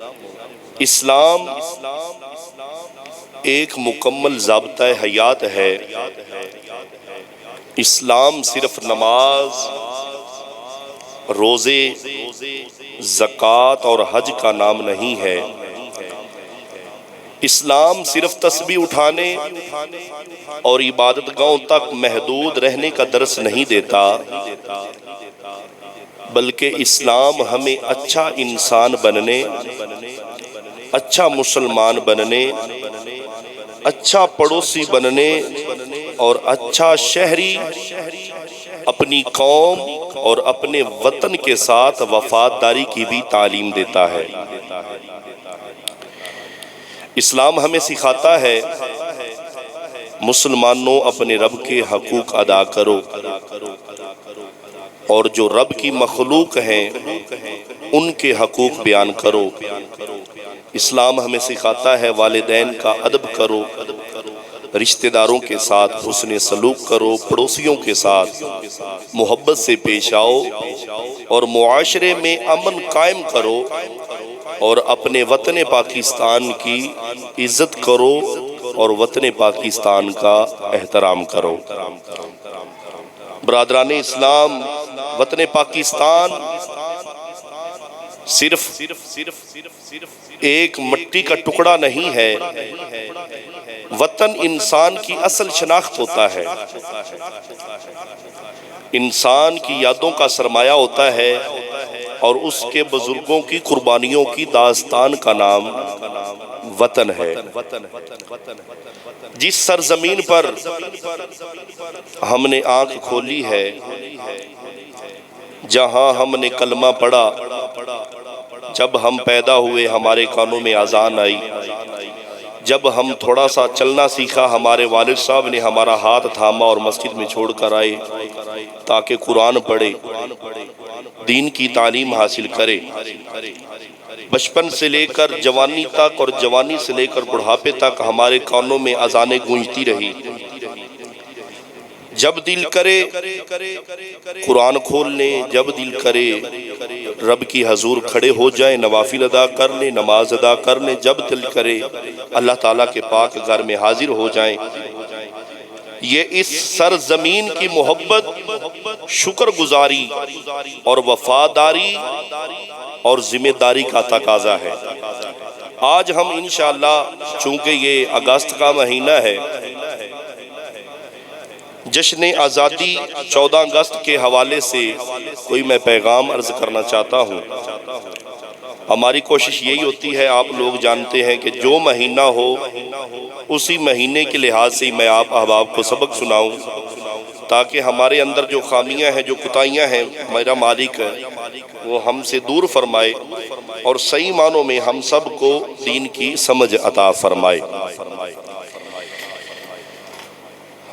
اسلام ایک مکمل ضابطۂ حیات ہے۔ اسلام صرف نماز، روزے، زکوٰۃ اور حج کا نام نہیں ہے۔ اسلام صرف تسبیح اٹھانے اور عبادت گاہوں تک محدود رہنے کا درس نہیں دیتا، بلکہ اسلام ہمیں اچھا انسان بننے، اچھا مسلمان بننے، اچھا پڑوسی بننے اور اچھا شہری، اپنی قوم اور اپنے وطن کے ساتھ وفاداری کی بھی تعلیم دیتا ہے۔ اسلام ہمیں سکھاتا ہے مسلمانوں اپنے رب کے حقوق ادا کرو، اور جو رب کی مخلوق ہیں ان کے حقوق بیان کرو۔ اسلام ہمیں سکھاتا ہے والدین کا ادب کرو، رشتہ داروں کے ساتھ حسن سلوک کرو، پڑوسیوں کے ساتھ محبت سے پیش آؤ، اور معاشرے میں امن قائم کرو، اور اپنے وطن پاکستان کی عزت کرو اور وطن پاکستان کا احترام کرو۔ برادران اسلام، وطن پاکستان صرف ایک مٹی کا ٹکڑا نہیں ہے، وطن انسان کی اصل شناخت ہوتا ہے، انسان کی یادوں کا سرمایہ ہوتا ہے، اور اس کے بزرگوں کی قربانیوں کی داستان کا نام وطن ہے۔ جس سرزمین پر ہم نے آنکھ کھولی ہے، جہاں ہم نے کلمہ پڑھا، جب ہم پیدا ہوئے ہمارے کانوں میں اذان آئی، جب ہم تھوڑا سا چلنا سیکھا ہمارے والد صاحب نے ہمارا ہاتھ تھاما اور مسجد میں چھوڑ کر آئے تاکہ قرآن پڑھے، دین کی تعلیم حاصل کرے۔ بچپن سے لے کر جوانی تک اور جوانی سے لے کر بڑھاپے تک ہمارے کانوں میں اذانیں گونجتی رہی۔ جب دل کرے قرآن کھول لیں، جب دل کرے رب کی حضور کھڑے ہو جائیں، نوافل ادا کر لیں، نماز ادا کر لیں، جب دل کرے اللہ تعالیٰ کے پاک گھر میں حاضر ہو جائیں۔ یہ اس سرزمین کی محبت، شکر گزاری اور وفاداری اور ذمہ داری کا تقاضا ہے۔ آج ہم انشاءاللہ، چونکہ یہ اگست کا مہینہ ہے، جشن آزادی 14 اگست کے حوالے سے کوئی میں پیغام عرض کرنا چاہتا ہوں۔ ہماری کوشش یہی ہوتی ہے، آپ لوگ جانتے ہیں کہ جو مہینہ ہو اسی مہینے کے لحاظ سے میں آپ احباب کو سبق سناؤں، تاکہ ہمارے اندر جو خامیاں ہیں، جو کوتاہیاں ہیں، میرا مالک وہ ہم سے دور فرمائے اور صحیح معنوں میں ہم سب کو دین کی سمجھ عطا فرمائے۔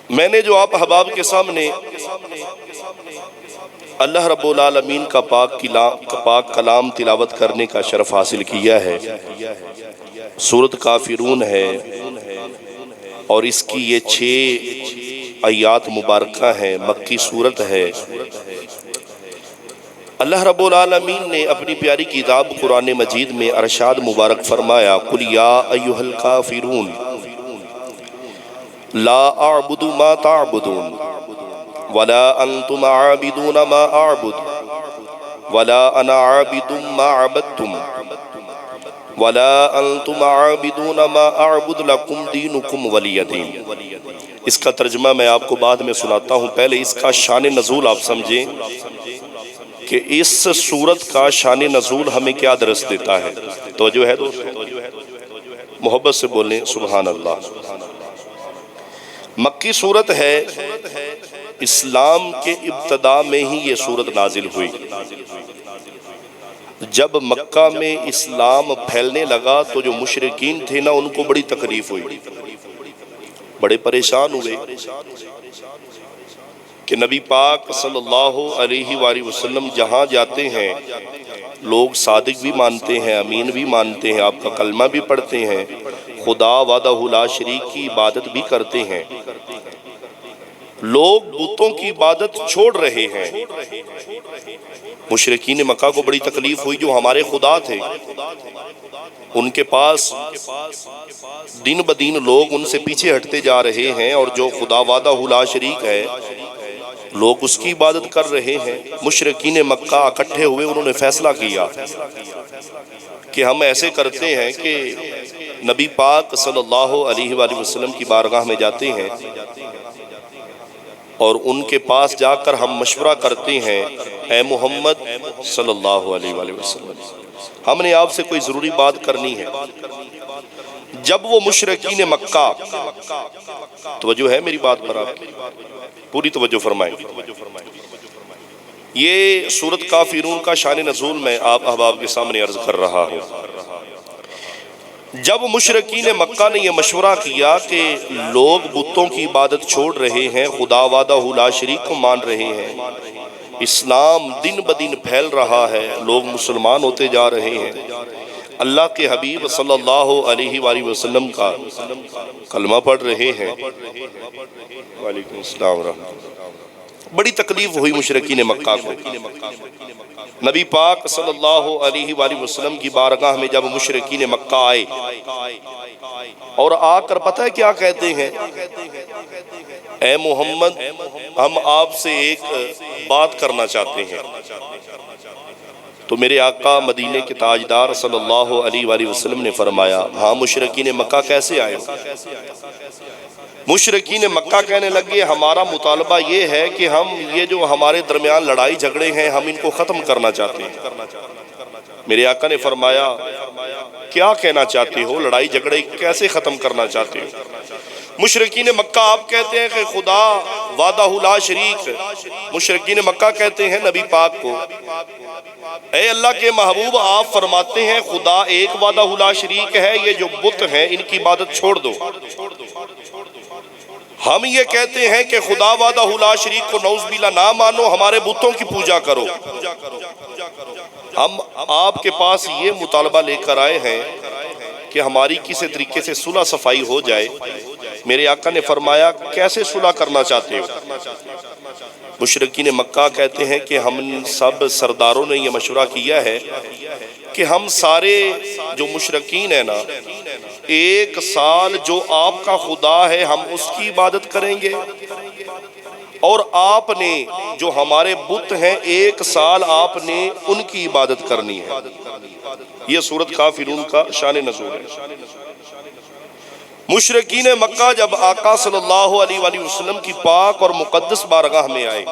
میں نے جو آپ احباب کے سامنے اللہ رب العالمین کا پاک کلام تلاوت کرنے کا شرف حاصل کیا ہے، سورۃ کافرون ہے، اور اس کی یہ 6 آیات مبارکہ ہیں، مکی سورت ہے۔ اللہ رب العالمین نے اپنی پیاری کتاب قرآن مجید میں ارشاد مبارک فرمایا، قُلْ يَا أَيُّهَا الْكَافِرُونَ لا اعبد ما تعبدون ولا انتم عابدون ما اعبد ولا انا عابد ما عبدتم ولا انتم عابدون ما اعبد لكم دينكم ولي دين۔ اس کا ترجمہ میں آپ کو بعد میں سناتا ہوں، پہلے اس کا شان نزول آپ سمجھیں کہ اس سورت کا شان نزول ہمیں کیا درس دیتا ہے۔ توجہ ہے دوستو، محبت سے بولیں سبحان اللہ۔ مکی صورت ہے، اسلام کے ابتدا میں ہی یہ صورت نازل ہوئی۔ جب مکہ میں اسلام پھیلنے لگا تو جو مشرکین تھے نا، ان کو بڑی تکلیف ہوئی، بڑے پریشان ہوئے کہ نبی پاک صلی اللہ علیہ وآلہ وسلم جہاں جاتے ہیں لوگ صادق بھی مانتے ہیں، امین بھی مانتے ہیں، آپ کا کلمہ بھی پڑھتے ہیں، خدا وحدہ لا شریک کی عبادت بھی کرتے ہیں، لوگ بتوں کی عبادت چھوڑ رہے ہیں۔ مشرکین مکہ کو بڑی تکلیف ہوئی جو ہمارے خدا تھے، ان کے پاس دن بدن لوگ ان سے پیچھے ہٹتے جا رہے ہیں، اور جو خدا وحدہ لا شریک ہے لوگ اس کی عبادت کر رہے ہیں۔ مشرکین مکہ اکٹھے ہوئے، انہوں نے فیصلہ کیا کہ ہم ایسے کرتے ہیں کہ نبی پاک صلی اللہ علیہ وآلہ وسلم کی بارگاہ میں جاتے ہیں اور ان کے پاس جا کر ہم مشورہ کرتے ہیں، اے محمد صلی اللہ علیہ وآلہ وسلم، ہم نے آپ سے کوئی ضروری بات کرنی ہے۔ جب وہ مشرکین مکہ، توجہ ہے میری بات پر، آپ پوری توجہ فرمائیں، یہ سورۃ کافرون کا شان نزول میں آپ احباب کے سامنے عرض کر رہا ہوں۔ جب مشرکین مکہ نے یہ مشورہ کیا کہ لوگ بتوں کی عبادت چھوڑ رہے ہیں، خدا وحدہ لا شریک کو مان رہے ہیں، اسلام دن بدن پھیل رہا ہے، لوگ مسلمان ہوتے جا رہے ہیں، اللہ کے حبیب صلی اللہ علیہ وآلہ وسلم کا کلمہ پڑھ رہے ہیں، وعلیکم السلام ورحمۃ اللہ، بڑی تکلیف ہوئی مشرکین مکہ کو۔ نبی پاک صلی اللہ علیہ وآلہ وسلم کی بارگاہ میں جب مشرکین مکہ آئے اور آ کر پتہ ہے کیا کہتے ہیں، اے محمد ہم آپ سے ایک بات کرنا چاہتے ہیں۔ تو میرے آقا مدینے کے تاجدار صلی اللہ علیہ وآلہ وسلم نے فرمایا، ہاں مشرکین مکہ کیسے آئے؟ مشرکین مکہ کہنے لگے، ہمارا مطالبہ یہ ہے کہ ہم یہ جو ہمارے درمیان لڑائی جھگڑے ہیں ہم ان کو ختم کرنا چاہتے ہیں۔ میرے آقا نے فرمایا، کیا کہنا چاہتے ہو؟ لڑائی جھگڑے کیسے ختم کرنا چاہتے ہو؟ مشرکین مکہ آپ کہتے ہیں کہ خدا وحدہ لا شریک، مشرکین مکہ کہتے ہیں نبی پاک کو، اے اللہ کے محبوب آپ فرماتے ہیں خدا ایک وحدہ لا شریک ہے، یہ جو بت ہیں ان کی عبادت چھوڑ دو۔ ہم یہ کہتے ہیں کہ خدا وحدہ لا شریک کو نعوذ باللہ نہ مانو، ہمارے بتوں کی پوجا کرو۔ ہم آپ کے پاس یہ مطالبہ لے کر آئے ہیں کہ ہماری کسی طریقے سے صلح صفائی ہو جائے۔ میرے آقا نے فرمایا، کیسے صلح کرنا چاہتے ہو؟ مشرکین مکہ کہتے ہیں کہ ہم سب سرداروں نے یہ مشورہ کیا ہے کہ ہم سارے جو مشرکین ہیں نا، ایک سال جو آپ کا خدا ہے ہم اس کی عبادت کریں گے، اور آپ نے جو ہمارے بت ہیں ایک سال آپ نے ان کی عبادت کرنی ہے۔ یہ سورۃ کافرون کا شان نزول ہے۔ مشرکین مکہ جب آقا صلی اللہ علیہ وآلہ وسلم کی پاک اور مقدس بارگاہ میں آئے،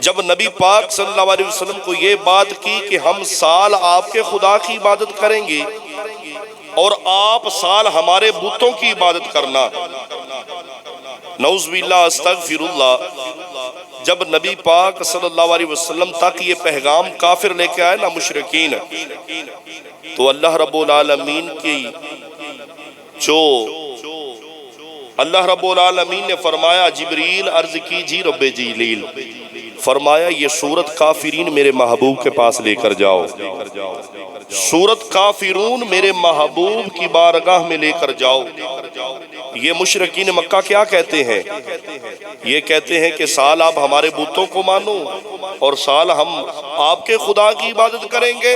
جب نبی پاک صلی اللہ علیہ وسلم کو یہ بات کی کہ ہم سال آپ کے خدا کی عبادت کریں گے اور آپ سال ہمارے بتوں کی عبادت کرنا، نعوذ باللہ استغفر اللہ، جب نبی پاک صلی اللہ علیہ وسلم تک یہ پیغام کافر لے کے آئے نا مشرکین، تو اللہ رب العالمین کی اللہ رب العالمین نے فرمایا، جبریل عرض کیجی رب جلیل، فرمایا یہ سورت کافرین میرے محبوب کے پاس لے کر جاؤ، سورت کافرون میرے محبوب کی بارگاہ میں لے کر جاؤ۔ یہ مشرکین مکہ کیا کہتے ہیں؟ یہ کہتے ہیں کہ سال آپ ہمارے بتوں کو مانو اور سال ہم آپ کے خدا کی عبادت کریں گے۔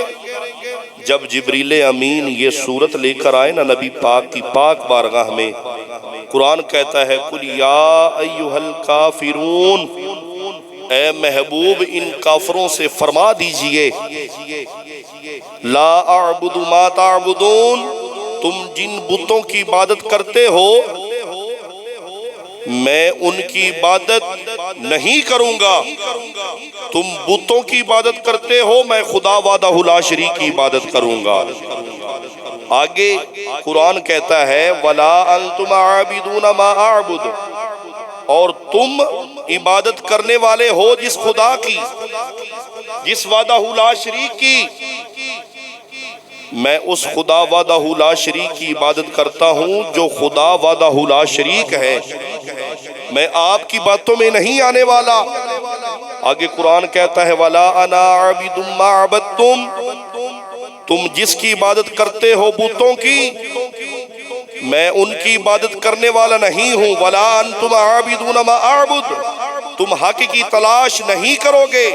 جب جبریل امین یہ سورت لے کر آئے نا نبی پاک کی پاک بارگاہ میں، قرآن کہتا ہے قُلْ يَا أَيُّهَا الْكَافِرُونَ، اے محبوب ان کافروں سے فرما دیجئے، لا اعبد ما تعبدون، تم جن بتوں کی عبادت کرتے ہو میں ان کی عبادت نہیں کروں گا، تم بتوں کی عبادت کرتے ہو میں خدا وحدہ لا شریک کی عبادت کروں گا۔ آگے قرآن کہتا ہے وَلَا أَنْتُمْ عَابِدُونَ مَا أَعْبُدُ، اور تم عبادت کرنے والے ہو جس خدا کی، جس وحدہ لا شریک کی، میں اس خدا وحدہ لا شریک کی عبادت کرتا ہوں جو خدا وحدہ لا شریک ہے، میں آپ کی باتوں میں نہیں آنے والا۔ آگے قرآن کہتا ہے وَلَا أَنَا عَابِدٌ مَّا عَبَدتُّمْ، تم جس کی عبادت کرتے ہو بتوں کی میں ان کی عبادت کرنے والا نہیں ہوں۔ وَلَا أَنْتُمْ عَابِدُونَ مَا أَعْبُدُ، تم حق کی تلاش نہیں کرو گے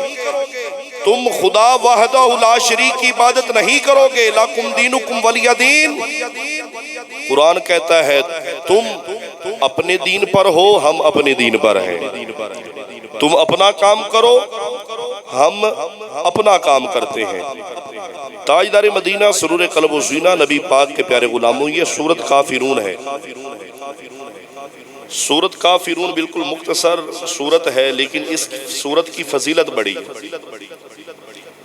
تم خدا وحدہ لا شریک کی عبادت نہیں کرو گے، لکم دینکم ولی دین، قرآن کہتا ہے تم اپنے دین پر ہو، ہم اپنے دین پر ہیں، تم اپنا کام کرو، ہم اپنا کام کرتے ہیں۔ تاجدار مدینہ سرور قلب و سینہ نبی پاک کے پیارے غلاموں، یہ سورت کافرون ہے۔ سورت کافرون بالکل مختصر سورت ہے، لیکن اس سورت کی فضیلت بڑی ہے۔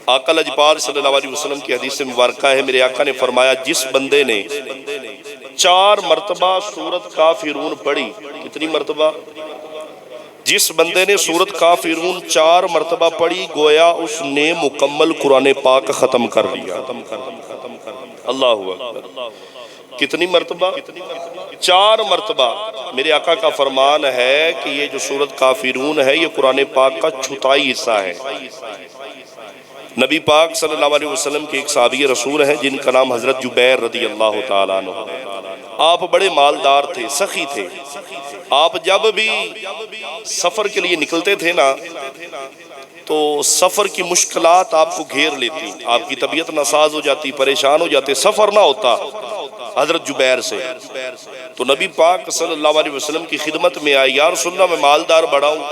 آقا لجپال صلی اللہ علیہ وسلم کی حدیث مبارکہ ہے، میرے آقا نے فرمایا جس بندے نے 4 مرتبہ سورت کافرون پڑھی، کتنی مرتبہ؟ جس بندے نے سورت کافرون 4 مرتبہ پڑھی، گویا اس نے مکمل قرآن پاک ختم کر لیا۔ اللہ اکبر، کتنی مرتبہ؟ 4 مرتبہ۔ میرے آقا کا فرمان ہے کہ یہ جو سورت کافرون ہے یہ قرآن پاک کا چھٹائی حصہ ہے۔ نبی پاک صلی اللہ علیہ وسلم کے ایک صحابی رسول ہیں جن کا نام حضرت جبیر رضی اللہ تعالیٰ عنہ۔ آپ بڑے مالدار تھے، سخی تھے۔ آپ جب بھی سفر کے لیے نکلتے تھے نا تو سفر کی مشکلات آپ کو گھیر لیتی، آپ کی طبیعت ناساز ہو جاتی، پریشان ہو جاتے، سفر نہ ہوتا حضرت جبیر سے۔ تو نبی پاک صلی اللہ علیہ وسلم کی خدمت میں آئی، یا رسول اللہ میں مالدار بڑا ہوں،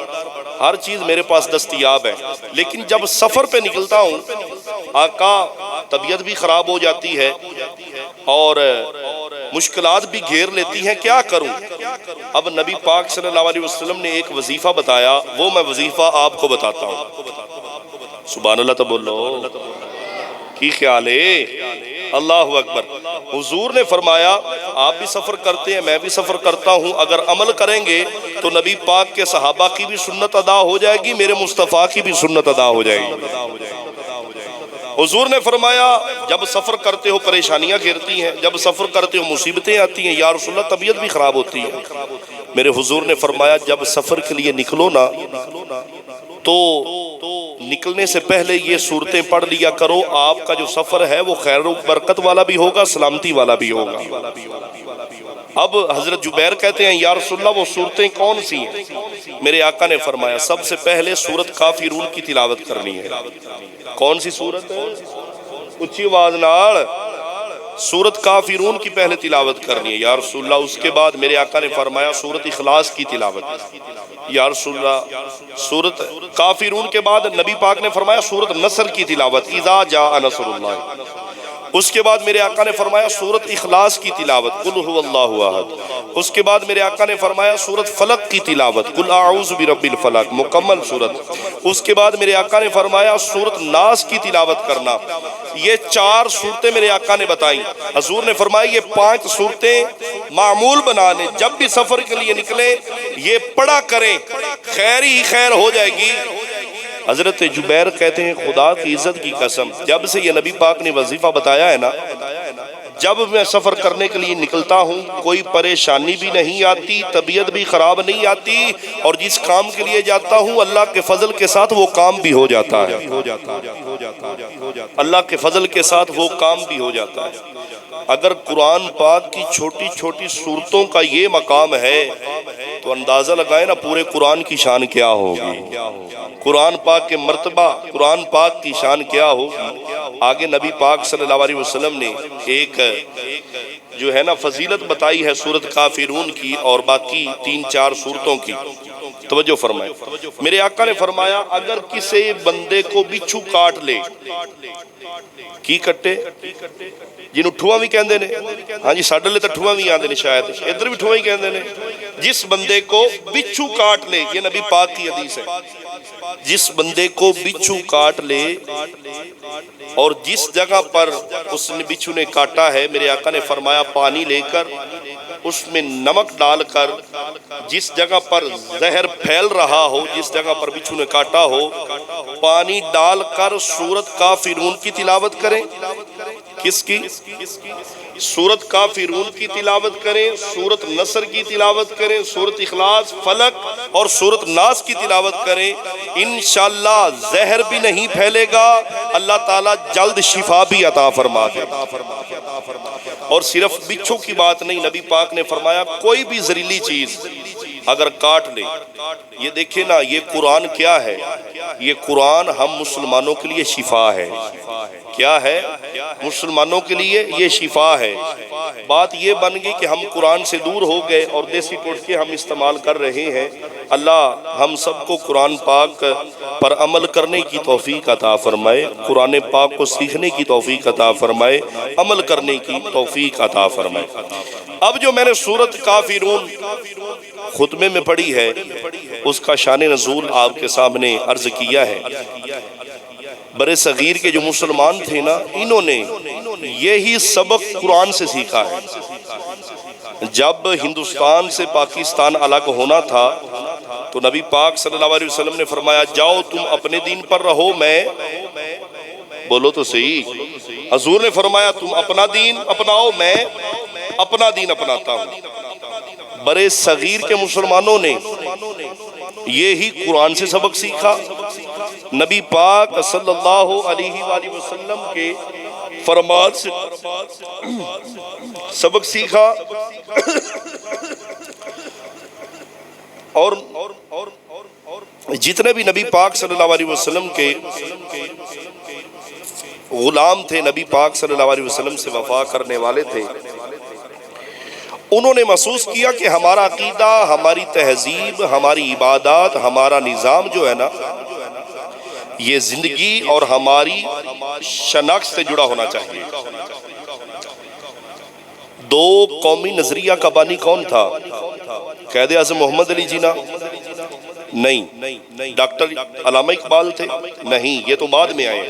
ہر چیز میرے پاس دستیاب ہے، لیکن جب سفر پہ نکلتا ہوں آقا طبیعت بھی خراب ہو جاتی ہے اور مشکلات بھی گھیر لیتی ہیں، کیا کروں؟ اب نبی پاک صلی اللہ علیہ وسلم نے ایک وظیفہ بتایا، وہ میں وظیفہ آپ کو بتاتا ہوں۔ سبحان اللہ، تو بولو کی خیال ہے؟ اللہ اکبر۔ حضور نے فرمایا آپ بھی سفر کرتے ہیں، میں بھی سفر کرتا ہوں، اگر عمل کریں گے تو نبی پاک کے صحابہ کی بھی سنت ادا ہو جائے گی، میرے مصطفیٰ کی بھی سنت ادا ہو جائے گی۔ حضور نے فرمایا جب سفر کرتے ہو پریشانیاں گھیرتی ہیں، جب سفر کرتے ہو مصیبتیں آتی ہیں، یا رسول اللہ طبیعت بھی خراب ہوتی ہے۔ میرے حضور نے فرمایا جب سفر کے لیے نکلو نا تو نکلنے سے پہلے یہ سورتیں پڑھ لیا کرو، آپ کا جو سفر ہے وہ خیر و برکت والا بھی ہوگا، سلامتی والا بھی ہوگا۔ اب حضرت جبیر کہتے ہیں یا رسول اللہ وہ سورتیں کون سی ہیں؟ میرے آقا نے فرمایا سب سے پہلے سورت کافرون کی تلاوت کرنی ہے۔ کون سی سورت ہے؟ اچھی آواز نال، سورت کافرون کی پہلے تلاوت کرنی ہے یا رسول اللہ۔ اس کے بعد میرے آقا نے فرمایا سورت اخلاص کی تلاوت یا رسول اللہ۔ سورت کافرون کے بعد نبی پاک نے فرمایا سورت نصر کی تلاوت، اذا جاء نصر اللہ۔ اس کے بعد میرے آقا نے فرمایا سورت اخلاص کی تلاوت، قل هو اللہ احد۔ اس کے بعد میرے آقا نے فرمایا سورت فلق کی تلاوت، قل اعوذ برب الفلق، مکمل سورت۔ اس کے بعد میرے آقا نے فرمایا سورت ناس کی تلاوت کرنا۔ یہ 4 صورتیں میرے آقا نے بتائیں۔ حضور نے فرمایا یہ 5 صورتیں معمول بنا لیں، جب بھی سفر کے لیے نکلیں یہ پڑھا کریں، خیر ہی خیر ہو جائے گی۔ حضرت جبیر کہتے ہیں خدا کی عزت کی قسم، جب سے یہ نبی پاک نے وظیفہ بتایا ہے نا، جب میں سفر کرنے کے لیے نکلتا ہوں کوئی پریشانی بھی نہیں آتی، طبیعت بھی خراب نہیں آتی، اور جس کام کے لیے جاتا ہوں اللہ کے فضل کے ساتھ وہ کام بھی ہو جاتا ہے، اللہ کے فضل کے ساتھ وہ کام بھی ہو جاتا ہے۔ اگر قرآن پاک کی چھوٹی چھوٹی صورتوں کا یہ مقام ہے تو اندازہ لگائے نا پورے قرآن کی شان کیا ہوگی، قرآن پاک کے مرتبہ، قرآن پاک کی شان کیا ہوگی۔ آگے نبی پاک صلی اللہ علیہ وسلم نے ایک جو ہے نا فضیلت بتائی ہے سورت کافرون کی اور باقی 3-4 صورتوں کی، توجہ فرمائے۔ میرے آقا نے فرمایا اگر کسی بندے کو بچھو کاٹ لے، کی کٹے جنہوں ٹھواں بھی کہندے نے، ہاں جی ساڈے لے تے ٹھواں بھی آندے نے، شاید ادھر بھی ٹھواں ہی کہندے نے، جس بندے کو بچھو کاٹ لے، یہ نبی پاک کی حدیث ہے، جس بندے کو بچھو کاٹ لے اور جس جگہ پر اس نے بچھو نے کاٹا ہے، میرے آقا نے فرمایا پانی لے کر اس میں نمک ڈال کر جس جگہ پر زہر پھیل رہا ہو، جس جگہ پر بچھو نے کاٹا ہو، پانی ڈال کر سورت کافرون کی تلاوت کریں۔ کس کی؟ سورت کافرون کی تلاوت کریں، سورت نصر کی تلاوت کریں، سورت اخلاص، فلق اور سورت ناس کی تلاوت کریں، انشاءاللہ زہر بھی نہیں پھیلے گا، اللہ تعالیٰ جلد شفا بھی عطا فرما دے۔ اور صرف بچھو کی بات نہیں، نبی پاک نے فرمایا کوئی بھی زہریلی چیز اگر کاٹ لے. یہ دیکھیں نا، یہ قرآن کیا ہے؟ یہ قرآن ہم مسلمانوں کے لیے شفا ہے. کیا ہے؟ مسلمانوں کے لیے یہ شفا ہے. بات یہ بن گئی کہ ہم قرآن سے دور ہو گئے اور دیسی ٹوٹکے ہم استعمال کر رہے ہیں. اللہ ہم سب کو قرآن پاک پر عمل کرنے کی توفیق عطا فرمائے، قرآن پاک کو سیکھنے کی توفیق عطا فرمائے، عمل کرنے کی توفیق عطا فرمائے. اب جو میں نے سورۃ کافرون خطبے میں پڑھی ہے، اس کا شان نزول آپ کے سامنے عرض کیا ہے. برے صغیر کے جو مسلمان تھے نا، انہوں نے یہی سبق قرآن سے سیکھا ہے. جب ہندوستان سے پاکستان الگ ہونا تھا تو نبی پاک صلی اللہ علیہ وسلم نے فرمایا جاؤ تم اپنے دین پر رہو، میں بولو تو صحیح. حضور نے فرمایا تم اپنا دین اپناؤ، میں اپنا دین اپناتا ہوں. برے صغیر کے مسلمانوں نے یہی قرآن سے سبق سیکھا، نبی پاک صلی اللہ علیہ وآلہ وسلم کے فرمان سے سبق سیکھا. اور جتنے بھی نبی پاک صلی اللہ علیہ وسلم کے غلام تھے، نبی پاک صلی اللہ علیہ وسلم سے وفا کرنے والے تھے، انہوں نے محسوس کیا کہ ہمارا عقیدہ، ہماری تہذیب، ہماری عبادات، ہمارا نظام جو ہے نا، یہ زندگی اور ہماری شناخت سے جڑا ہونا چاہیے. دو قومی نظریہ کا بانی کون تھا؟ قائد اعظم محمد علی جناح؟ نہیں. ڈاکٹر علامہ اقبال تھے؟ نہیں، یہ تو بعد میں آئے.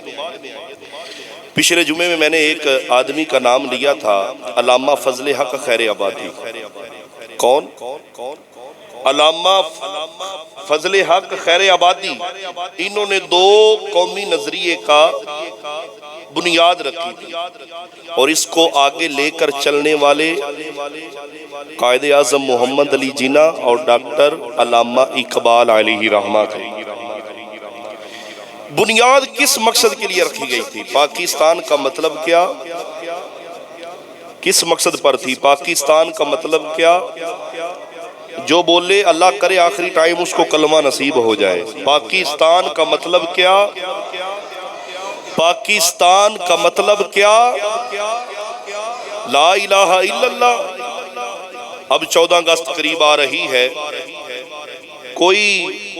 پچھلے جمعے میں نے ایک آدمی کا نام لیا تھا، علامہ فضل حق خیر آبادی. کون؟ علامہ فضل حق خیر آبادی. انہوں نے دو قومی نظریے کا بنیاد رکھی تھی اور اس کو آگے لے کر چلنے والے قائد اعظم محمد علی جناح اور ڈاکٹر علامہ اقبال علیہ رحمہ تھے. بنیاد کس مقصد کے لیے رکھی گئی تھی؟ پاکستان کا مطلب کیا؟ کس مقصد پر تھی؟ پاکستان کا مطلب کیا؟ جو بولے اللہ کرے آخری ٹائم اس کو کلمہ نصیب ہو جائے. پاکستان کا مطلب کیا؟ پاکستان کا مطلب کیا؟ لا الہ الا اللہ. اب 14 اگست قریب آ رہی ہے، کوئی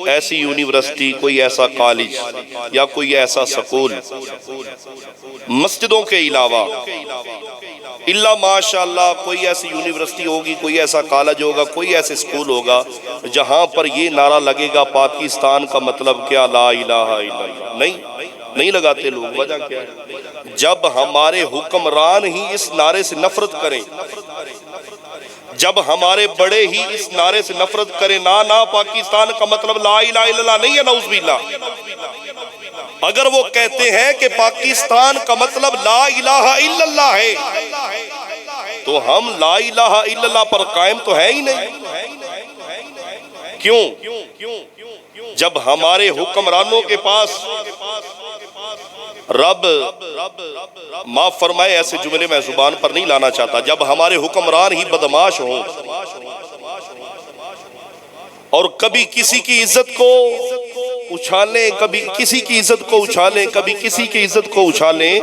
ایسی یونیورسٹی، کوئی ایسا کالج یا کوئی ایسا سکول مسجدوں کے علاوہ اللہ ماشاءاللہ کوئی ایسی یونیورسٹی ہوگی، کوئی ایسا کالج ہوگا، کوئی ایسے سکول ہوگا جہاں پر یہ نعرہ لگے گا پاکستان کا مطلب کیا؟ لا الہ الا اللہ. نہیں لگاتے لوگ. وجہ کیا ہے؟ جب ہمارے حکمران ہی اس نعرے سے نفرت کریں، جب ہمارے بڑے ہی اس نعرے سے نفرت کریں، نہ پاکستان کا مطلب لا الہ الا اللہ نہیں ہے، نعوذ باللہ. اگر وہ کہتے ہیں کہ پاکستان کا مطلب لا الہ الا اللہ ہے تو ہم لا الہ الا اللہ پر قائم تو ہے ہی نہیں. کیوں؟ جب ہمارے حکمرانوں کے پاس رب معاف فرمائے ایسے جملے میں زبان پر نہیں لانا چاہتا، جب ہمارے حکمران ہی بدمعاش ہوں اور کبھی کسی کی عزت کو اچھالیں، کبھی کسی کی عزت کو اچھالیں، کبھی کسی کی عزت کو اچھالیں،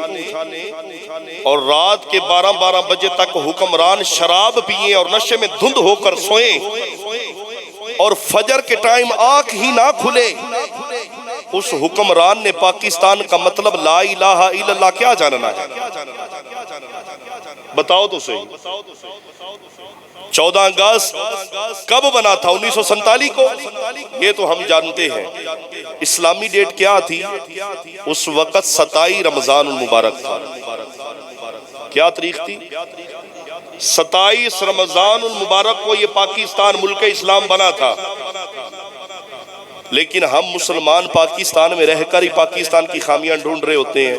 اور رات کے 12 بجے تک حکمران شراب پیئیں اور نشے میں دھند ہو کر سوئیں اور فجر کے ٹائم آنکھ ہی نہ کھلے، اس حکمران نے پاکستان کا مطلب لا الہ الا اللہ کیا جاننا ہے؟ بتاؤ تو صحیح. 14 اگست کب بنا تھا؟ 1947 کو. یہ تو ہم جانتے ہیں. اسلامی ڈیٹ کیا تھی اس وقت؟ 27 رمضان المبارک تھا. کیا تاریخ تھی؟ 27 رمضان المبارک کو یہ پاکستان ملک اسلام بنا تھا. لیکن ہم مسلمان پاکستان میں رہ کر ہی پاکستان کی خامیاں ڈھونڈ رہے ہوتے ہیں.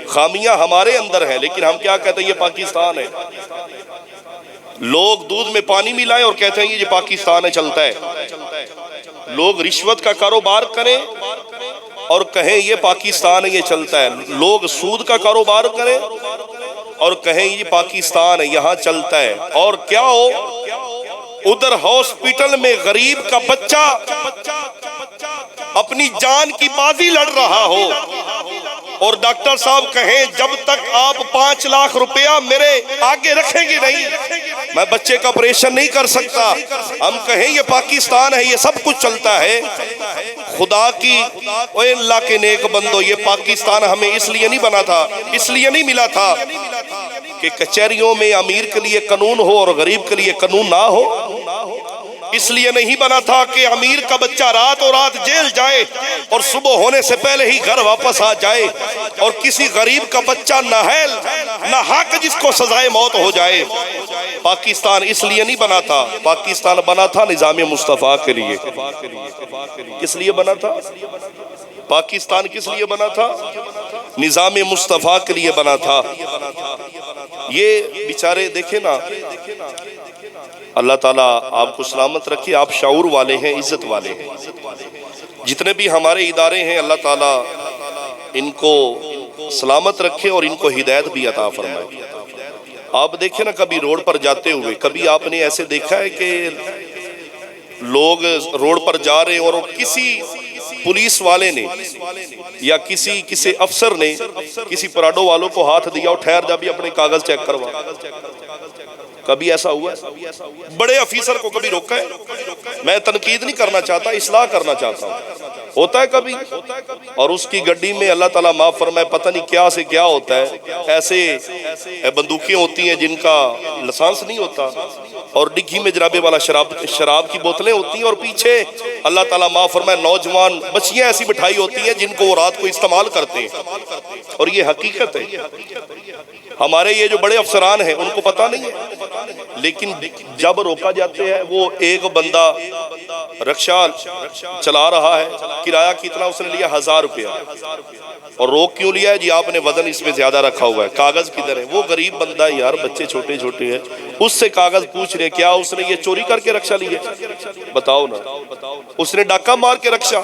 خامیاں ہمارے اندر ہیں لیکن ہم کیا کہتے ہیں؟ یہ پاکستان ہے. لوگ دودھ میں پانی ملائیں اور کہتے ہیں یہ پاکستان ہے، چلتا ہے. لوگ رشوت کا کاروبار کریں اور کہیں یہ پاکستان ہے، یہ چلتا ہے. لوگ سود کا کاروبار کریں اور کہیں یہ پاکستان ہے، یہاں چلتا ہے. اور کیا ہو، ادھر ہاسپٹل میں غریب کا بچہ اپنی جان کی بازی لڑ رہا ہو اور ڈاکٹر صاحب کہیں جب تک آپ 5 لاکھ روپیہ میرے آگے رکھیں گے نہیں میں بچے کا آپریشن نہیں کر سکتا. ہم کہیں یہ پاکستان ہے, یہ سب کچھ چلتا ہے. خدا کی اے اللہ کے نیک بندو, یہ پاکستان ہمیں اس لیے نہیں بنا تھا, اس لیے نہیں ملا تھا کہ کچہریوں میں امیر کے لیے قانون ہو اور غریب کے لیے قانون نہ ہو. اس لیے نہیں بنا تھا کہ امیر کا بچہ رات اور رات جیل جائے اور صبح ہونے سے پہلے ہی گھر واپس آ جائے, اور کسی غریب کا بچہ نااہل ناحق جس کو سزائے موت ہو جائے. پاکستان اس لیے نہیں بنا تھا, پاکستان بنا تھا نظام مصطفیٰ کے لیے. کس لیے بنا تھا پاکستان؟ کس لیے بنا تھا؟ نظام مصطفیٰ کے لیے بنا تھا. یہ بیچارے دیکھیں نا, اللہ تعالیٰ آپ کو سلامت رکھے. آپ شعور والے ہیں, عزت والے ہیں. جتنے بھی ہمارے ادارے ہیں اللہ تعالیٰ ان کو سلامت رکھے اور ان کو ہدایت بھی عطا فرمائے. آپ دیکھیں نا, کبھی روڈ پر جاتے ہوئے کبھی آپ نے ایسے دیکھا ہے کہ لوگ روڈ پر جا رہے اور کسی پولیس والے نے یا کسی افسر نے کسی پراڈو والوں کو ہاتھ دیا اور ٹھہر جا بھی اپنے کاغذ چیک کروا؟ کبھی ایسا ہوا ہے؟ بڑے افیسر کو کبھی روکا ہے؟ میں تنقید نہیں کرنا چاہتا, اصلاح کرنا چاہتا ہوں. ہوتا ہے کبھی, اور اس کی گڈی میں اللہ تعالیٰ معاف فرمائے پتہ نہیں کیا سے کیا ہوتا ہے. ایسے بندوقیں ہوتی ہیں جن کا لسانس نہیں ہوتا, اور ڈگھی میں جناب والا شراب کی بوتلیں ہوتی ہیں, اور پیچھے اللہ تعالیٰ معاف فرمائے نوجوان بچیاں ایسی بٹھائی ہوتی ہیں جن کو وہ رات کو استعمال کرتے ہیں. اور یہ حقیقت ہے. ہمارے یہ جو بڑے افسران ہیں ان کو پتہ نہیں ہے, لیکن جب روکا جاتے ہیں, وہ ایک بندہ رکشہ چلا رہا ہے, کرایہ کتنا اس نے لیا؟ 1000 روپیہ. اور روک کیوں لیا ہے؟ جی آپ نے وزن اس میں زیادہ رکھا ہوا ہے. کاغذ کدھر ہے؟ وہ غریب بندہ ہے یار, بچے چھوٹے چھوٹے ہیں, اس سے کاغذ پوچھ رہے کیا اس نے یہ چوری کر کے رکشہ لیا؟ بتاؤ نا, اس نے ڈاکہ مار کے رکشہ.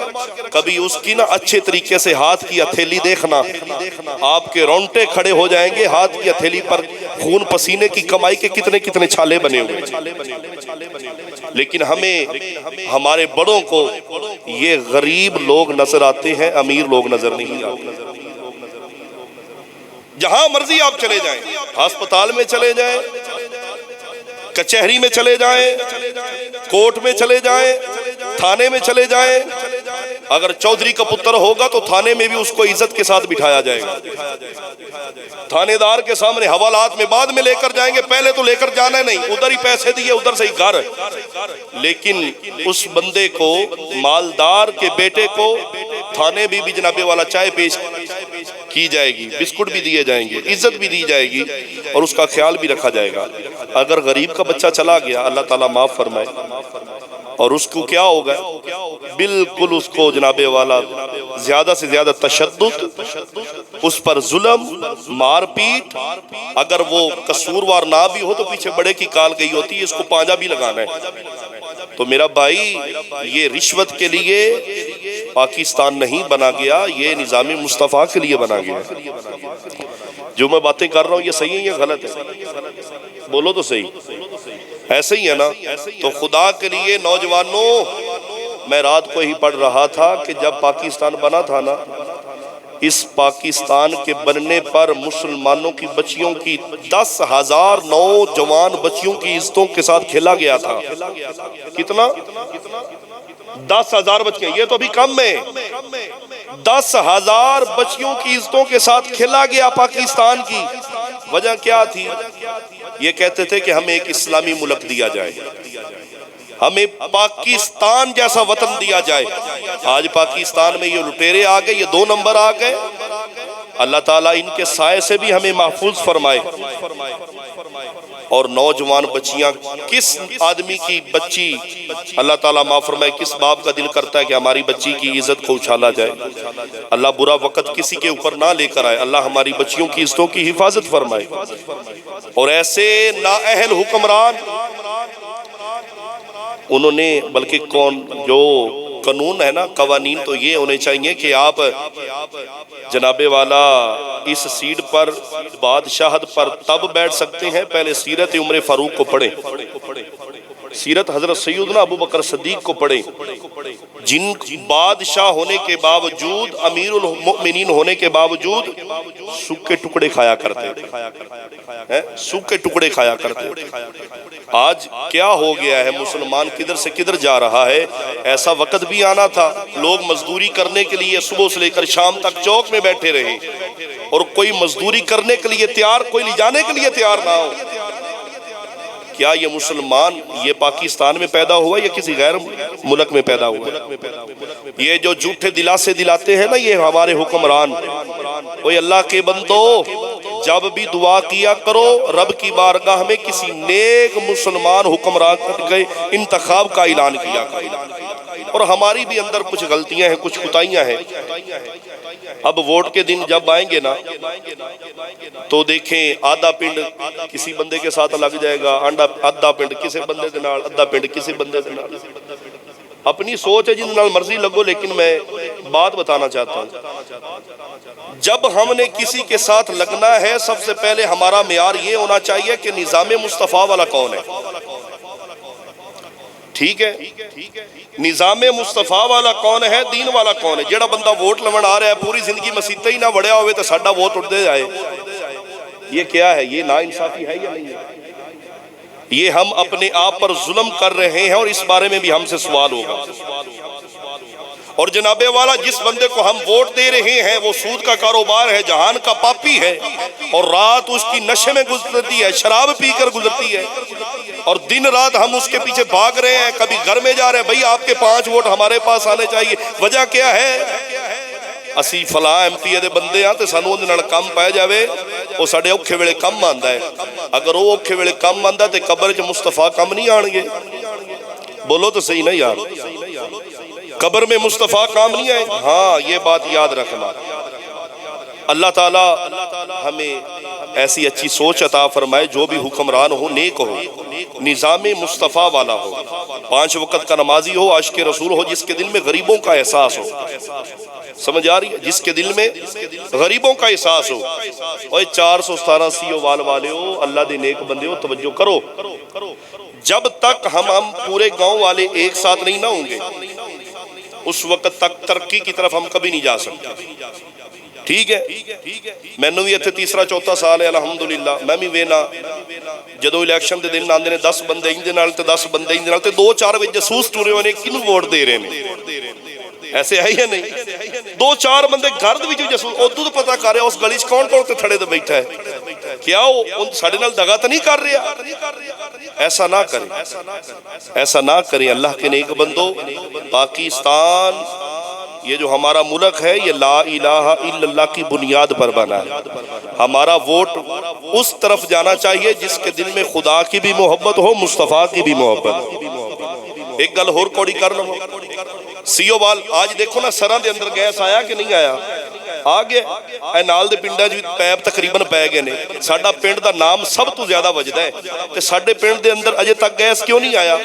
کبھی اس کی نا اچھے طریقے سے ہاتھ کی ہتھیلی دیکھنا, آپ کے رونٹے کھڑے ہو جائیں گے. ہاتھ کی ہتھیلی پر خون پسینے کی کمائی کے کتنے کتنے چھالے بنے ہوئے. لیکن ہمیں ہمارے بڑوں کو یہ غریب لوگ نظر آتے ہیں, امیر لوگ نظر نہیں آتے. جہاں مرضی آپ چلے جائیں, ہسپتال میں چلے جائیں, کچہری میں چلے جائیں, کورٹ میں چلے جائیں, تھانے میں چلے جائیں, اگر چودھری کا پتر ہوگا تو تھانے میں بھی اس کو عزت کے ساتھ بٹھایا جائے گا. تھانے دار کے سامنے حوالات میں بعد میں لے کر جائیں گے, پہلے تو لے کر جانا نہیں, ادھر ہی پیسے دیے ادھر سے ہی گھر. لیکن اس بندے کو, مالدار کے بیٹے کو تھانے بھی جناب والا چائے پیش کی جائے گی, بسکٹ بھی دیے جائیں گے, عزت بھی دی جائے گی, اور اس کا خیال بھی رکھا جائے گا. اگر غریب کا بچہ چلا گیا, اللہ تعالیٰ معاف فرمائے, اور اس کو کیا ہوگا؟ بالکل اس کو جناب والا زیادہ سے زیادہ تشدد, اس پر ظلم, مار پیٹ. اگر وہ قصوروار نہ بھی ہو تو پیچھے بڑے کی کال گئی ہوتی ہے, اس کو پانجا بھی لگانا ہے. تو میرا بھائی, یہ رشوت کے لیے پاکستان نہیں بنا گیا, یہ نظام مصطفیٰ کے لیے بنا گیا. جو میں باتیں کر رہا ہوں یہ صحیح ہے یا غلط ہے؟ بولو تو صحیح. ایسے ہی ہے نا؟ تو خدا کے لیے نوجوانوں, میں رات کو ہی پڑھ رہا تھا کہ جب پاکستان بنا تھا نا, اس پاکستان کے بننے پر مسلمانوں کی بچیوں کی 10,000 نوجوان بچیوں کی عزتوں کے ساتھ کھیلا گیا تھا. کتنا؟ 10,000 بچیاں. یہ تو ابھی کم ہے. 10,000 بچیوں کی عزتوں کے ساتھ کھیلا گیا پاکستان کی. وجہ کیا تھی؟ یہ کہتے تھے کہ ہمیں ایک اسلامی ملک دیا جائے, ہمیں پاکستان جیسا وطن دیا جائے. آج پاکستان میں یہ لٹیرے آ گئے, یہ 2 نمبر آ گئے. اللہ تعالیٰ ان کے سائے سے بھی ہمیں محفوظ فرمائے. اور نوجوان بچیاں, کس آدمی کی بچی, اللہ تعالیٰ معاف فرمائے, کس باپ کا دل کرتا ہے کہ ہماری بچی کی عزت کو اچھالا جائے؟ اللہ برا وقت کسی کے اوپر نہ لے کر آئے. اللہ ہماری بچیوں کی عزتوں کی حفاظت فرمائے. اور ایسے نااہل حکمران, انہوں نے, بلکہ کون, جو قانون ہے نا, قوانین تو یہ ہونے چاہیے کہ آپ جناب والا اس سیٹ پر, بادشاہت پر تب بیٹھ سکتے ہیں, پہلے سیرت عمر فاروق کو پڑھیں. سیرت حضرت سیدنا ابو بکر صدیق کو پڑھیں، جن بادشاہ ہونے کے باوجود، امیر المؤمنین ہونے کے باوجود سوکھے ٹکڑے کھایا کرتے، سوکھے ٹکڑے کھایا کرتے۔ آج کیا ہو گیا ہے، مسلمان کدھر سے کدھر جا رہا ہے۔ ایسا وقت بھی آنا تھا لوگ مزدوری کرنے کے لیے صبح سے لے کر شام تک چوک میں بیٹھے رہے، اور کوئی مزدوری کرنے کے لیے تیار، کوئی لے جانے کے لیے تیار نہ ہو۔ کیا یہ مسلمان یہ پاکستان میں پیدا ہوا یا کسی غیر ملک میں پیدا ہوا؟ یہ جو جھوٹے دلاسے دلاتے ہیں نا یہ ہمارے حکمران، اوے اللہ کے بندو، جب بھی دعا کیا کرو رب کی بارگاہ میں کسی نیک مسلمان حکمران کے انتخاب کا اعلان کیا کرو۔ اور ہماری بھی اندر کچھ غلطیاں ہیں، کچھ کوتاہیاں ہیں۔ اب ووٹ کے دن جب آئیں گے نا تو دیکھیں آدھا پنڈ کسی بندے کے ساتھ لگ جائے گا، آدھا پنڈ کسی بندے دے نال، آدھا پنڈ کسی بندے دے نال۔ اپنی سوچ ہے جن نال مرضی لگو، لیکن میں بات بتانا چاہتا ہوں، جب ہم نے کسی کے ساتھ لگنا ہے سب سے پہلے ہمارا معیار یہ ہونا چاہیے کہ نظام مصطفیٰ والا کون ہے۔ ٹھیک ہے، نظام مصطفیٰ والا کون ہے، دین والا کون ہے۔ جڑا بندہ ووٹ لمن آ رہا ہے پوری زندگی مسیطہ ہی نہ وڑیا ہوئے تو ساڈا ووٹ اٹھ دے جائے، یہ کیا ہے؟ یہ ناانصافی ہے یا نہیں ہے؟ یہ ہم اپنے آپ پر ظلم کر رہے ہیں، اور اس بارے میں بھی ہم سے سوال ہوگا۔ اور جناب والا جس بندے کو ہم ووٹ دے رہے ہیں وہ سود کا کاروبار ہے، جہان کا پاپی ہے، اور رات اس کی نشے میں گزرتی ہے، شراب پی کر گزرتی ہے، اور دن رات ہم اس کے پیچھے بھاگ رہے ہیں، کبھی گھر میں جا رہے ہیں، بھئی آپ کے 5 ووٹ ہمارے پاس آنے چاہیے۔ وجہ کیا ہے؟ اسی فلاں ایم پی دے بندے ہاں تے سانوں دے نال کم پے جاوے، وہ ساڈے اوکھے ویلے کم آندا ہے۔ اگر وہ اوکھے ویلے کم آندا تے قبر وچ مصطفیٰ کم نہیں آن گے؟ بولو تو صحیح نا یار، قبر میں مصطفیٰ کام نہیں آئے۔ ہاں یہ بات یاد رکھنا۔ اللہ تعالی ہمیں ایسی اچھی سوچ عطا فرمائے، جو بھی حکمران ہو نیک ہو، نظام مصطفیٰ والا ہو، 5 وقت کا نمازی ہو، عاشق رسول ہو، جس کے دل میں غریبوں کا احساس ہو۔ سمجھ آ رہی ہے؟ جس کے دل میں غریبوں کا احساس ہو۔ اور 417 CO والے ہو، اللہ دے نیک بندے ہو، توجہ کرو، جب تک ہم پورے گاؤں والے ایک ساتھ نہیں نہ ہوں گے اس وقت تک ترقی کی طرف ہم کبھی نہیں جا سکتے۔ ٹھیک ہے، میں نے بھی اتنے 3 4 سال ہے الحمدللہ، میں بھی وینا جدو الیکشن دے دن آندے نے 10 بندے ان دے نال تے 10 بندے ان دے نال تے 2-4 وچ جاسوس ٹورے ہونے کینوں ووٹ دے رہے ہیں، ایسے ہے یا نہیں؟ 2-4 بندے گھر دے وچ جاسوس، ادو تو پتہ کر رہے اس گلی وچ کون کون تے تھڑے تے بیٹھا ہے، کیا وہ ساڈے نال دغا تو نہیں کر رہا؟ ایسا نہ کریں، ایسا نہ کریں اللہ کے نیک بندو۔ پاکستان یہ جو ہمارا ملک ہے یہ لا الہ الا اللہ کی بنیاد پر بنا ہے۔ ہمارا ووٹ اس طرف جانا چاہیے جس کے دل میں خدا کی بھی محبت ہو، مصطفیٰ کی بھی محبت ہو۔ ایک گل ہور کوڑی کر لو، CO وال آج دیکھو نا سراں دے اندر گیس آیا کہ نہیں آیا؟ آ گیا۔ اے نال دے پنڈاں وچ پیپ تقریباً پے گئے نے، ساڈا پنڈ دا نام سب تو زیادہ وجدا ہے، تے ساڈے پنڈ دے اندر اجے تک گیس کیوں نہیں آیا؟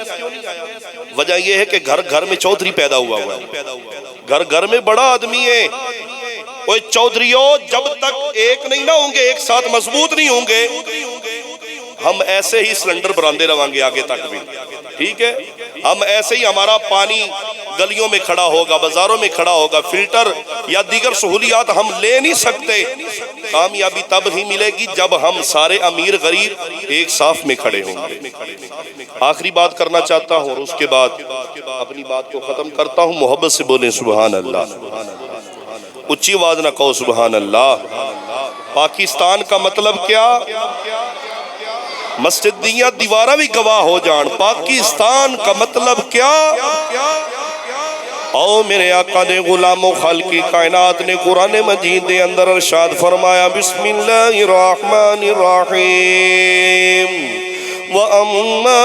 وجہ یہ ہے کہ گھر گھر میں چودھری پیدا ہوا ہے، گھر گھر میں بڑا آدمی ہے۔ وہ چودھریوں جب تک ایک نہیں نہ ہوں گے، ایک ساتھ مضبوط نہیں ہوں گے، ہم ایسے ہی سلنڈر براندے رہیں گے آگے تک بھی۔ ٹھیک ہے، ہم ایسے ہی ہمارا پانی گلیوں میں کھڑا ہوگا، بازاروں میں کھڑا ہوگا، فلٹر یا دیگر سہولیات ہم لے نہیں سکتے۔ کامیابی تب ہی ملے گی جب ہم سارے امیر غریب ایک صاف میں کھڑے ہوں گے۔ آخری بات کرنا چاہتا ہوں اور اس کے بعد اپنی بات کو ختم کرتا ہوں۔ محبت سے بولیں سبحان اللہ، اچھی آواز نہ کہو سبحان اللہ۔ پاکستان کا مطلب کیا؟ مسجد دیاں دیوارہ بھی گواہ ہو جان۔ پاکستان کا مطلب کیا؟ او میرے آقا نے غلام و خالقی کائنات نے قرآن مجید دے اندر ارشاد فرمایا، بسم اللہ الرحمن الرحیم، وَأَمَّا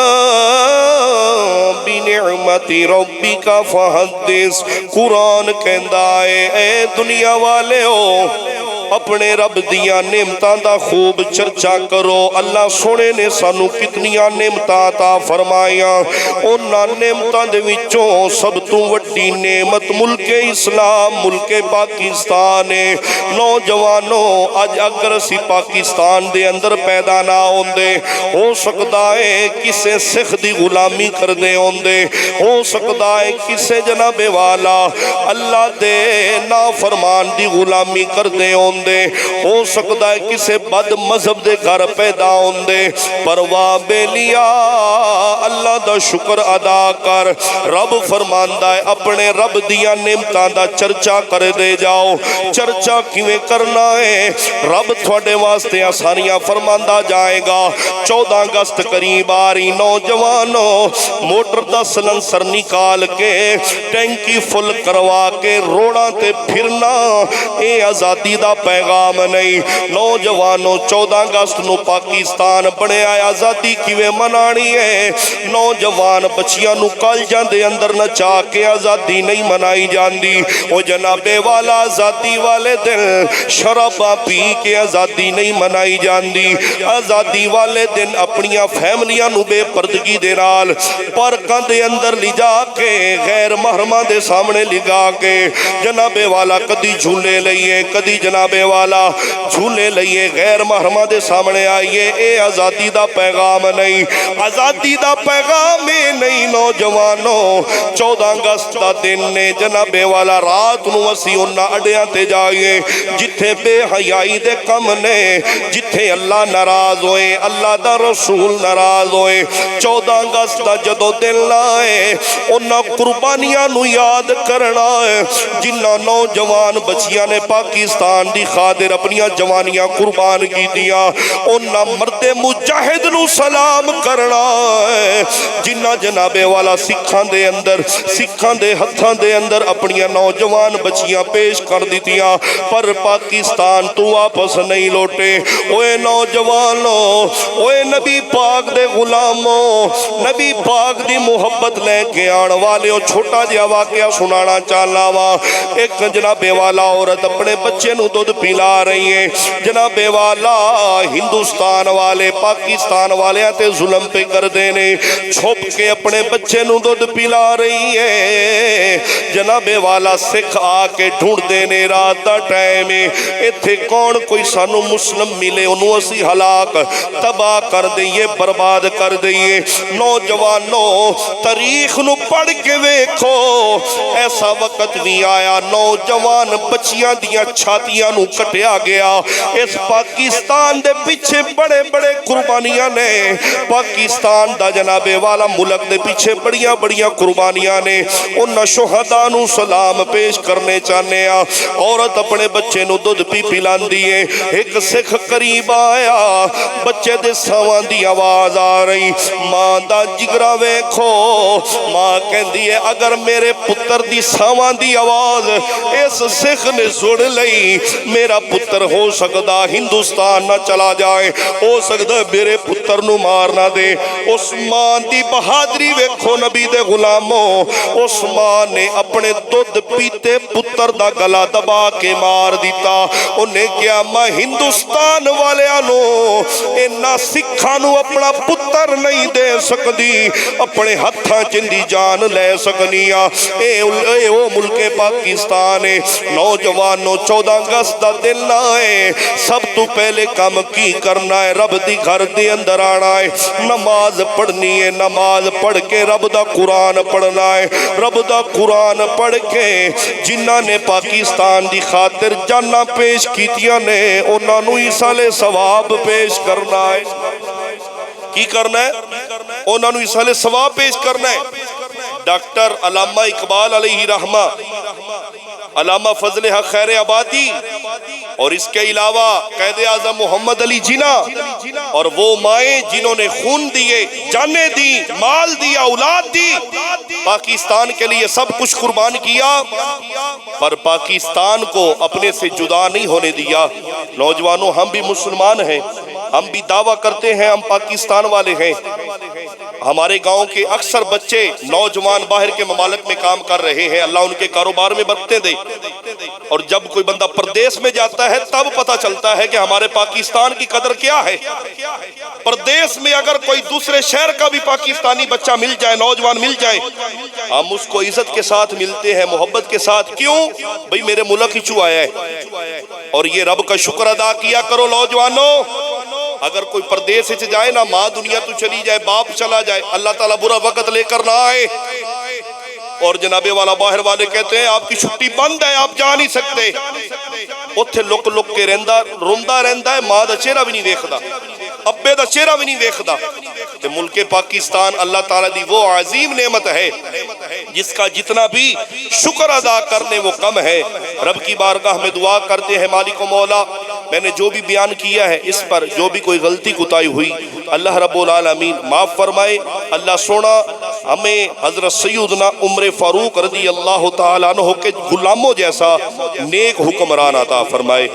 بِنِعْمَةِ رَبِّكَ فَحَدِّثْ۔ قرآن کہندا ہے اے دنیا والے ہو، اپنے رب دیاں نعمتاں دا خوب چرچا کرو۔ اللہ سونے نے سانو کتنیاں نعمتاں عطا فرمائیاں، انہاں نعمتاں دے وچوں سب تو وڈی نعمت ملک اسلام ملک پاکستان ہے۔ نوجوانوں اج اگر اسی پاکستان دے اندر پیدا نہ ہوندے، ہو سکتا ہے کسے سکھ دی غلامی کر دے ہوندے، ہو سکتا ہے کسے جناب والا اللہ دے نافرمان دی غلامی کر دے ہوندے، ہو سکتا ہے کسے بد مذہب دے گھر پیدا ہوندے، پر واہ بیلیا اللہ دا شکر ادا کر۔ رب فرماندا ہے اپنے رب دیاں نعمتاں دا چرچا کر دے جاؤ۔ چرچا کیویں کرنا ہے؟ رب تھوڑے واسطے آسانیاں فرماندا جائے گا۔ 14 اگست قریب آ رہی، نوجوانوں موٹر دا سلنسر نکال کے ٹینکی فل کروا کے روڑاں تے پھرنا اے آزادی دا پیغام نہیں۔ نوجوانوں 14 اگست نو پاکستان بنے آیا، آزادی کیویں منانی ہے؟ نوجوان بچیاں نو کالجاں دے اندر نچا کے آزادی نہیں منائی جاندی۔ او جناب والا آزادی والے دن شراباں پی کے آزادی نہیں منائی جاندی۔ آزادی والے دن اپنیاں فیملیاں نو بے پردگی دے نال پارکاں دے اندر لے جا کے غیر محرماں دے سامنے لگا کے جناب والا کدی جھولے لئیے، کدی جناب والا جھولے لئیے، غیر محرماں دے سامنے آئیے۔ اے آزادی دا پیغام نہیں، آزادی دا پیغام نہیں۔ نوجوانوں 14 اگست دا دن نے جناب والا رات نو اسی انہاں اڈیاں تے جائیے جتھے بے حیائی دے کم نے، جتھے اللہ ناراض ہوئے، اللہ دا رسول ناراض ہوئے۔ 14 اگست دا جدو دن لائے انہاں قربانیاں نو یاد کرنا ہے جنہاں نوجوان بچیاں نے پاکستان دی خاطر اپنیاں جوانیاں قربان کی دیا، انہاں مرد مجاہد نو سلام کرنا ہے جنہاں جناب والا سکھاں دے اندر سکھاں دے ہتھاں دے اندر اپنیاں نوجوان بچیاں پیش کر دیتیاں پر پاکستان تو واپس نہیں لوٹے۔ اوے نوجوانوں، اوے نبی پاک دے غلاموں، نبی پاک دی محبت لے کے آن والے چھوٹا جہا واقعہ سنانا چاہنا وا۔ ایک جناب والا عورت اپنے بچے نو دودھ پلا رہی ہے، جناب والا ہندوستان والے پاکستان والے تے ظلم پہ کر دینے، چھپ کے اپنے بچے نو دودھ پلا رہی ہے۔ جناب والا سکھ آ کے ڈھونڈ دینے رات دا ٹائم ایتھے کون کوئی سانو مسلم ملے انہوں اسی ہلاک تباہ کر دئیے، برباد کر دئیے۔ نوجوانوں تاریخ نو پڑھ کے ویکھو، ایسا وقت بھی آیا نوجوان بچیاں دیاں چھاتیاں نو کٹیا گیا۔ اس پاکستان دے پیچھے بڑے بڑے قربانیاں نے، پاکستان دا جناب والا ملک دے پیچھے بڑیاں بڑیاں قربانیاں نے، انہاں شہداء نو سلام پیش کرنے چاہنے آ۔ عورت اپنے بچے نو دودھ پی پلان دیئے، ایک سکھ قریب آیا، بچے دے ساواں دی آواز آ رہی، ماں دا جگرا ویکھو، ماں کہن دیئے اگر میرے پتر دی ساواں دی آواز اس سکھ نے سن لئی، میرا پتر ہو سکتا ہندوستان نہ چلا جائے، ہو سکتا میرے پتر نو مار نہ دے۔ اس ماں دی بہادری ویکھو نبی دے غلاموں، اس ماں نے اپنے دودھ پیتے پتر دا گلا دبا کے مار دیتا۔ انہیں کیا میں ہندوستان والے آنو اینا سکھانو اپنا پتر نہیں دے سکتی، اپنے ہتھاں چندی جان لے سکنیا۔ اے او ملک پاکستان ہے۔ نوجوانوں 14 اگست دا دن آئے، سب تو پہلے کام کی کرنا ہے؟ رب دی گھر دے اندر آنا ہے، نماز پڑھنی ہے، نماز پڑھ کے رب دا قرآن پڑھنا ہے، رب دا قرآن پڑھ کے جنہاں نے پاکستان دی خاطر جانا پیش کیتیاں نے انہاں نو ایصال ثواب پیش کرنا ہے۔ کی کرنا ہے؟ انہاں نو ایصال ثواب پیش کرنا ہے۔ ڈاکٹر علامہ اقبال علیہ رحمہ، علامہ فضل حق خیر آبادی اور اس کے علاوہ قائد اعظم محمد علی جناح اور وہ مائیں جنہوں نے خون دیے، جانیں دی، مال دیا، اولاد دی، پاکستان کے لیے سب کچھ قربان کیا، پر پاکستان کو اپنے سے جدا نہیں ہونے دیا۔ نوجوانوں ہم بھی مسلمان ہیں، ہم بھی دعویٰ کرتے ہیں ہم پاکستان والے ہیں۔ ہمارے گاؤں کے اکثر بچے نوجوان باہر کے ممالک میں کام کر رہے ہیں، اللہ ان کے کاروبار میں برکتیں دے۔ اور جب کوئی بندہ پردیس میں جاتا ہے تب پتہ چلتا ہے کہ ہمارے پاکستان کی قدر کیا ہے۔ پردیس میں اگر کوئی دوسرے شہر کا بھی پاکستانی بچہ مل جائے، نوجوان مل جائے، ہم اس کو عزت کے ساتھ ملتے ہیں، محبت کے ساتھ۔ کیوں؟ بھئی میرے ملک ہی چو آیا ہے۔ اور یہ رب کا شکر ادا کیا کرو نوجوانوں، اگر کوئی پردیس سے جائے نا، ماں دنیا تو چلی جائے، باپ چلا جائے، اللہ تعالیٰ برا وقت لے کر نہ آئے اور جناب والا باہر والے کہتے ہیں آپ کی چھٹی بند ہے، آپ جا نہیں سکتے، اتھے لک لک کے روندہ رہندا ہے، ماں دا چہرہ بھی نہیں دیکھدا، ابے دا چہرہ بھی نہیں دیکھدا۔ کہ ملک پاکستان اللہ تعالیٰ دی وہ عظیم نعمت ہے جس کا جتنا بھی شکر ادا کرنے وہ کم ہے۔ رب کی بارگاہ میں دعا کرتے ہیں مالک و مولا، میں نے جو بھی بیان کیا ہے اس پر جو بھی کوئی غلطی کوتاہی ہوئی اللہ رب العالمین معاف فرمائے۔ اللہ سونا ہمیں حضرت سیدنا عمر فاروق رضی اللہ تعالیٰ عنہ کے غلاموں جیسا نیک حکمران عطا فرمائے۔